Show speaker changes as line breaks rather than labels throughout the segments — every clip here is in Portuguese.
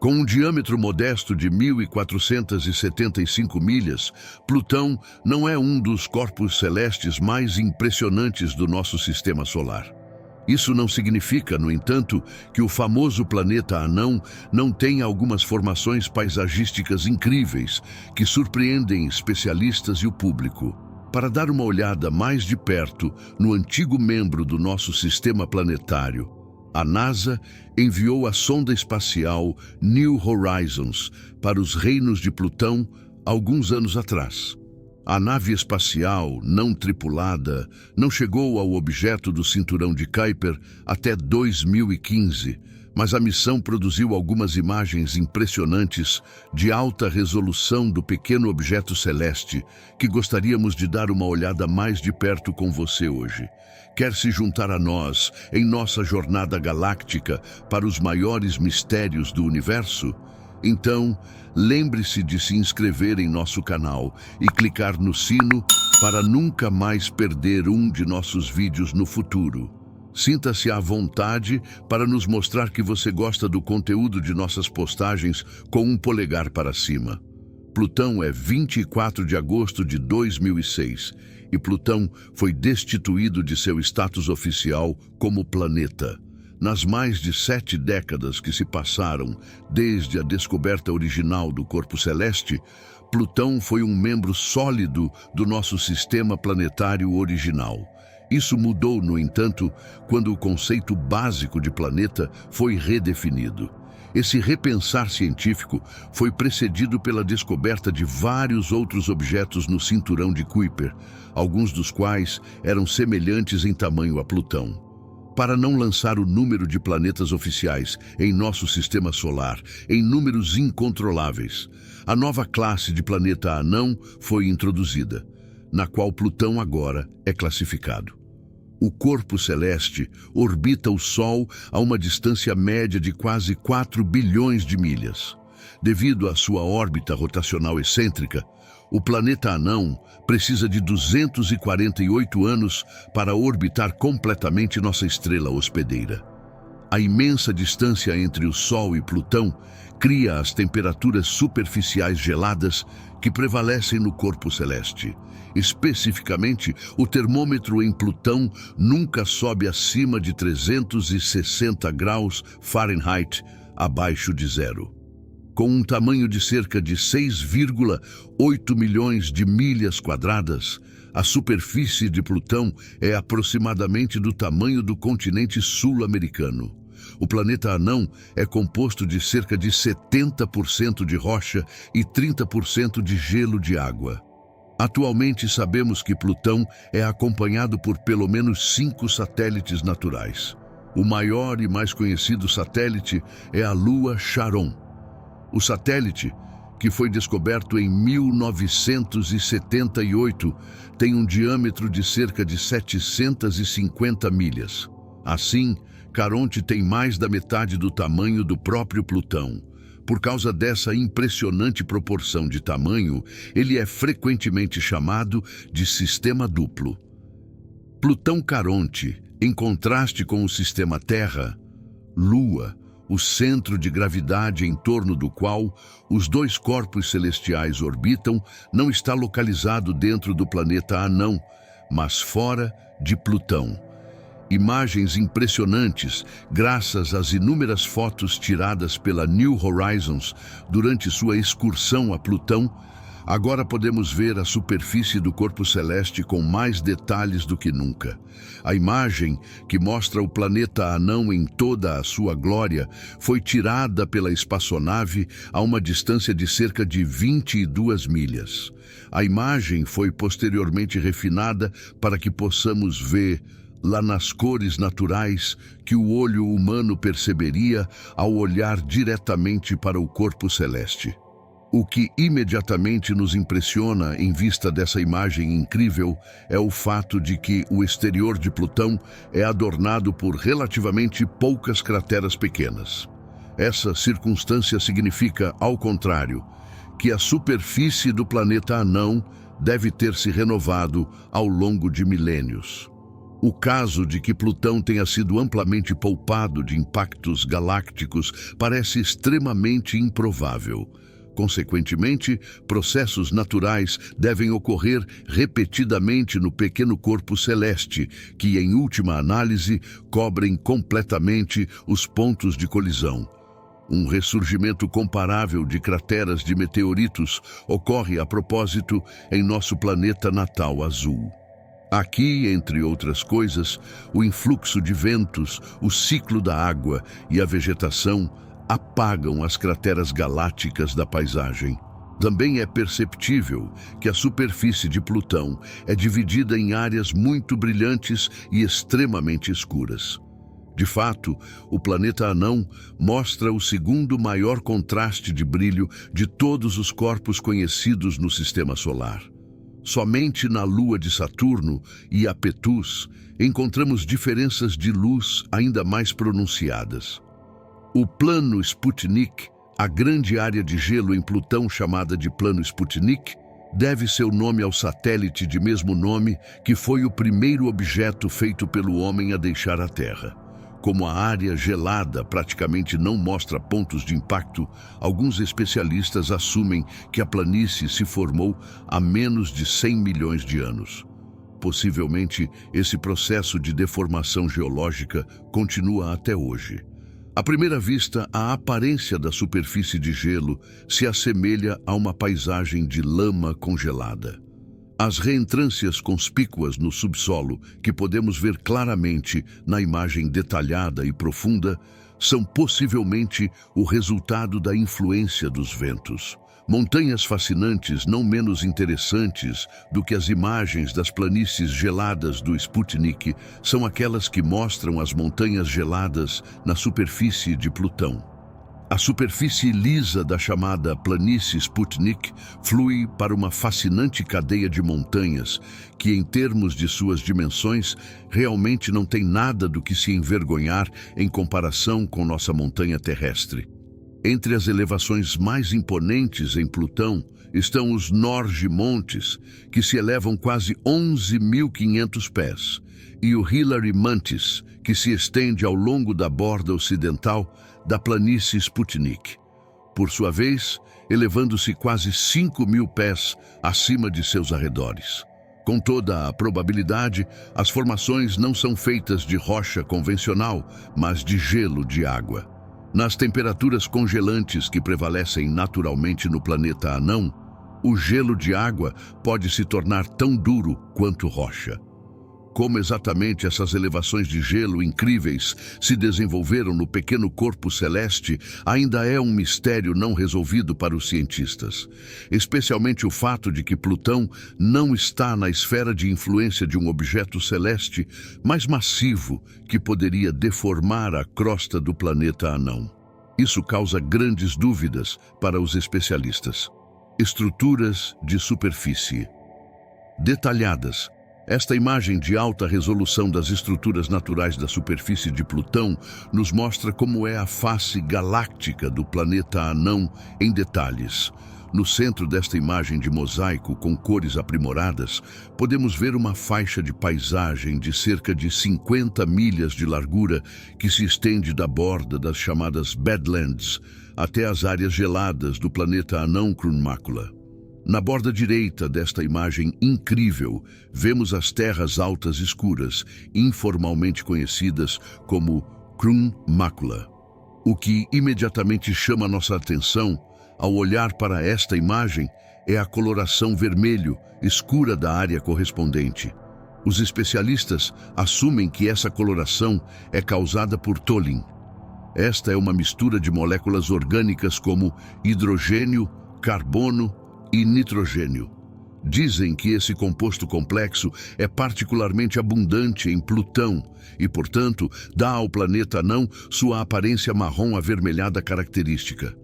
Com um diâmetro modesto de 1.475 milhas, Plutão não é um dos corpos celestes mais impressionantes do nosso sistema solar. Isso não significa, no entanto, que o famoso planeta anão não tenha algumas formações paisagísticas incríveis que surpreendem especialistas e o público. Para dar uma olhada mais de perto no antigo membro do nosso sistema planetário, a NASA enviou a sonda espacial New Horizons para os reinos de Plutão alguns anos atrás. A nave espacial não tripulada não chegou ao objeto do cinturão de Kuiper até 2015, mas a missão produziu algumas imagens impressionantes de alta resolução do pequeno objeto celeste que gostaríamos de dar uma olhada mais de perto com você hoje. Quer se juntar a nós em nossa jornada galáctica para os maiores mistérios do universo? Então, lembre-se de se inscrever em nosso canal e clicar no sino para nunca mais perder um de nossos vídeos no futuro. Sinta-se à vontade para nos mostrar que você gosta do conteúdo de nossas postagens com um polegar para cima. Plutão é 24 de agosto de 2006 e Plutão foi destituído de seu status oficial como planeta. Nas mais de 7 décadas que se passaram desde a descoberta original do corpo celeste, Plutão foi um membro sólido do nosso sistema planetário original. Isso mudou, no entanto, quando o conceito básico de planeta foi redefinido. Esse repensar científico foi precedido pela descoberta de vários outros objetos no cinturão de Kuiper, alguns dos quais eram semelhantes em tamanho a Plutão. Para não lançar o número de planetas oficiais em nosso sistema solar em números incontroláveis, a nova classe de planeta anão foi introduzida, na qual Plutão agora é classificado. O corpo celeste orbita o Sol a uma distância média de quase 4 bilhões de milhas. Devido à sua órbita rotacional excêntrica, o planeta anão precisa de 248 anos para orbitar completamente nossa estrela hospedeira. A imensa distância entre o Sol e Plutão cria as temperaturas superficiais geladas que prevalecem no corpo celeste. Especificamente, o termômetro em Plutão nunca sobe acima de 360 graus Fahrenheit, abaixo de zero. Com um tamanho de cerca de 6,8 milhões de milhas quadradas, a superfície de Plutão é aproximadamente do tamanho do continente sul-americano. O planeta anão é composto de cerca de 70% de rocha e 30% de gelo de água. Atualmente sabemos que Plutão é acompanhado por pelo menos 5 satélites naturais. O maior e mais conhecido satélite é a Lua Charon. O satélite, que foi descoberto em 1978, tem um diâmetro de cerca de 750 milhas. Assim, Caronte tem mais da metade do tamanho do próprio Plutão. Por causa dessa impressionante proporção de tamanho, ele é frequentemente chamado de sistema duplo. Plutão-Caronte, em contraste com o sistema Terra, Lua, o centro de gravidade em torno do qual os dois corpos celestiais orbitam, não está localizado dentro do planeta anão, mas fora de Plutão. Imagens impressionantes, graças às inúmeras fotos tiradas pela New Horizons durante sua excursão a Plutão, agora podemos ver a superfície do corpo celeste com mais detalhes do que nunca. A imagem, que mostra o planeta anão em toda a sua glória, foi tirada pela espaçonave a uma distância de cerca de 22 milhas. A imagem foi posteriormente refinada para que possamos ver lá nas cores naturais que o olho humano perceberia ao olhar diretamente para o corpo celeste. O que imediatamente nos impressiona em vista dessa imagem incrível é o fato de que o exterior de Plutão é adornado por relativamente poucas crateras pequenas. Essa circunstância significa, ao contrário, que a superfície do planeta anão deve ter se renovado ao longo de milênios. O caso de que Plutão tenha sido amplamente poupado de impactos galácticos parece extremamente improvável. Consequentemente, processos naturais devem ocorrer repetidamente no pequeno corpo celeste, que, em última análise, cobrem completamente os pontos de colisão. Um ressurgimento comparável de crateras de meteoritos ocorre, a propósito, em nosso planeta natal azul. Aqui, entre outras coisas, o influxo de ventos, o ciclo da água e a vegetação apagam as crateras galácticas da paisagem. Também é perceptível que a superfície de Plutão é dividida em áreas muito brilhantes e extremamente escuras. De fato, o planeta anão mostra o segundo maior contraste de brilho de todos os corpos conhecidos no Sistema Solar. Somente na Lua de Saturno e Apetus encontramos diferenças de luz ainda mais pronunciadas. O plano Sputnik, a grande área de gelo em Plutão chamada de plano Sputnik, deve seu nome ao satélite de mesmo nome, que foi o primeiro objeto feito pelo homem a deixar a Terra. Como a área gelada praticamente não mostra pontos de impacto, alguns especialistas assumem que a planície se formou há menos de 100 milhões de anos. Possivelmente, esse processo de deformação geológica continua até hoje. À primeira vista, a aparência da superfície de gelo se assemelha a uma paisagem de lama congelada. As reentrâncias conspícuas no subsolo, que podemos ver claramente na imagem detalhada e profunda, são possivelmente o resultado da influência dos ventos. Montanhas fascinantes não menos interessantes do que as imagens das planícies geladas do Sputnik são aquelas que mostram as montanhas geladas na superfície de Plutão. A superfície lisa da chamada planície Sputnik flui para uma fascinante cadeia de montanhas que, em termos de suas dimensões, realmente não tem nada do que se envergonhar em comparação com nossa montanha terrestre. Entre as elevações mais imponentes em Plutão estão os Norge Montes, que se elevam quase 11.500 pés, e o Hilary Mantis, que se estende ao longo da borda ocidental da planície Sputnik, por sua vez, elevando-se quase 5.000 pés acima de seus arredores. Com toda a probabilidade, as formações não são feitas de rocha convencional, mas de gelo de água. Nas temperaturas congelantes que prevalecem naturalmente no planeta anão, o gelo de água pode se tornar tão duro quanto rocha. Como exatamente essas elevações de gelo incríveis se desenvolveram no pequeno corpo celeste ainda é um mistério não resolvido para os cientistas. Especialmente o fato de que Plutão não está na esfera de influência de um objeto celeste mais massivo que poderia deformar a crosta do planeta anão. Isso causa grandes dúvidas para os especialistas. Estruturas de superfície detalhadas. Esta imagem de alta resolução das estruturas naturais da superfície de Plutão nos mostra como é a face galáctica do planeta anão em detalhes. No centro desta imagem de mosaico com cores aprimoradas, podemos ver uma faixa de paisagem de cerca de 50 milhas de largura que se estende da borda das chamadas Badlands até as áreas geladas do planeta anão Krun-Mácula. Na borda direita desta imagem incrível, vemos as terras altas escuras, informalmente conhecidas como Krun-Mácula. O que imediatamente chama nossa atenção ao olhar para esta imagem é a coloração vermelho escura da área correspondente. Os especialistas assumem que essa coloração é causada por tholin. Esta é uma mistura de moléculas orgânicas como hidrogênio, carbono e nitrogênio. Dizem que esse composto complexo é particularmente abundante em Plutão e, portanto, dá ao planeta anão sua aparência marrom avermelhada característica.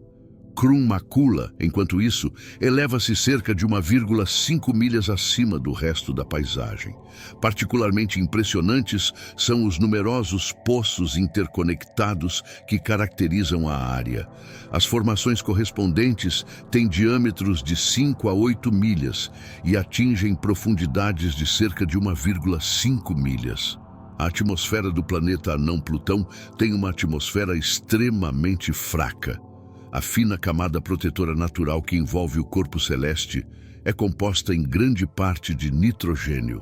Krun-Mácula, enquanto isso, eleva-se cerca de 1,5 milhas acima do resto da paisagem. Particularmente impressionantes são os numerosos poços interconectados que caracterizam a área. As formações correspondentes têm diâmetros de 5 a 8 milhas e atingem profundidades de cerca de 1,5 milhas. A atmosfera do planeta anão Plutão tem uma atmosfera extremamente fraca. A fina camada protetora natural que envolve o corpo celeste é composta em grande parte de nitrogênio.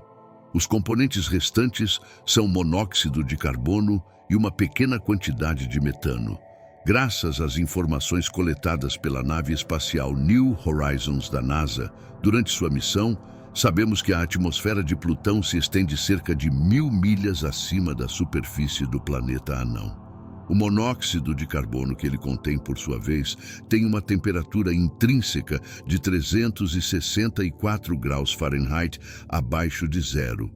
Os componentes restantes são monóxido de carbono e uma pequena quantidade de metano. Graças às informações coletadas pela nave espacial New Horizons da NASA durante sua missão, sabemos que a atmosfera de Plutão se estende cerca de 1000 milhas acima da superfície do planeta anão. O monóxido de carbono que ele contém, por sua vez, tem uma temperatura intrínseca de 364 graus Fahrenheit abaixo de zero.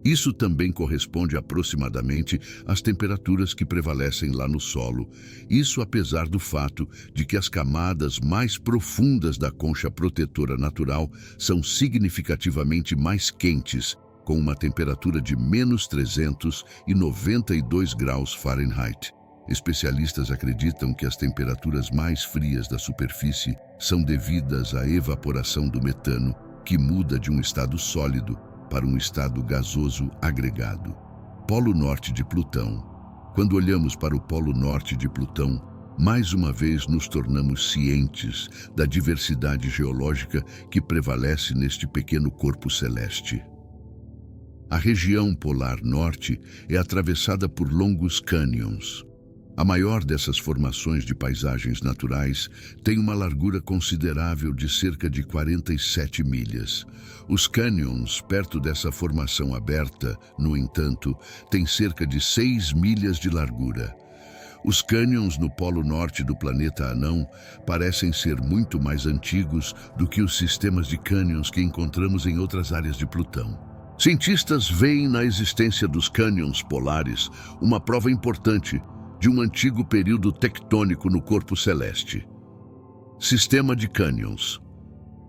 Isso também corresponde aproximadamente às temperaturas que prevalecem lá no solo. Isso apesar do fato de que as camadas mais profundas da concha protetora natural são significativamente mais quentes, com uma temperatura de menos 392 graus Fahrenheit. Especialistas acreditam que as temperaturas mais frias da superfície são devidas à evaporação do metano, que muda de um estado sólido para um estado gasoso agregado. Polo Norte de Plutão. Quando olhamos para o Polo Norte de Plutão, mais uma vez nos tornamos cientes da diversidade geológica que prevalece neste pequeno corpo celeste. A região polar norte é atravessada por longos cânions. A maior dessas formações de paisagens naturais tem uma largura considerável de cerca de 47 milhas. Os cânions perto dessa formação aberta, no entanto, têm cerca de 6 milhas de largura. Os cânions no polo norte do planeta anão parecem ser muito mais antigos do que os sistemas de cânions que encontramos em outras áreas de Plutão. Cientistas veem na existência dos cânions polares uma prova importante de um antigo período tectônico no corpo celeste. Sistema de cânions.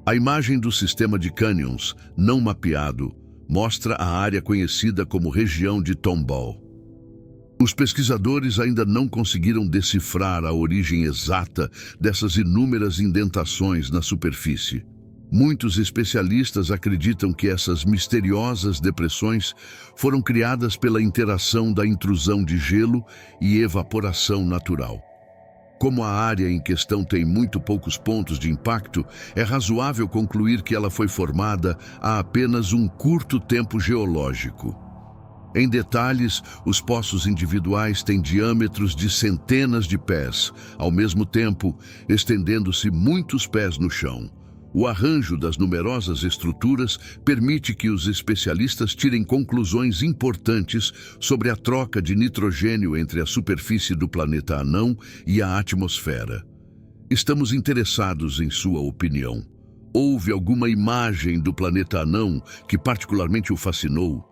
A imagem do sistema de cânions, não mapeado, mostra a área conhecida como região de Tomball. Os pesquisadores ainda não conseguiram decifrar a origem exata dessas inúmeras indentações na superfície. Muitos especialistas acreditam que essas misteriosas depressões foram criadas pela interação da intrusão de gelo e evaporação natural. Como a área em questão tem muito poucos pontos de impacto, é razoável concluir que ela foi formada há apenas um curto tempo geológico. Em detalhes, os poços individuais têm diâmetros de centenas de pés, ao mesmo tempo estendendo-se muitos pés no chão. O arranjo das numerosas estruturas permite que os especialistas tirem conclusões importantes sobre a troca de nitrogênio entre a superfície do planeta anão e a atmosfera. Estamos interessados em sua opinião. Houve alguma imagem do planeta anão que particularmente o fascinou?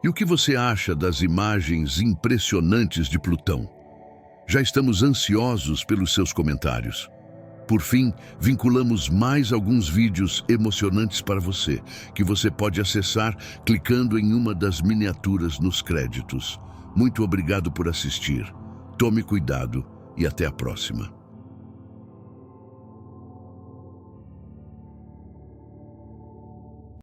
E o que você acha das imagens impressionantes de Plutão? Já estamos ansiosos pelos seus comentários. Por fim, vinculamos mais alguns vídeos emocionantes para você, que você pode acessar clicando em uma das miniaturas nos créditos. Muito obrigado por assistir. Tome cuidado e até a próxima.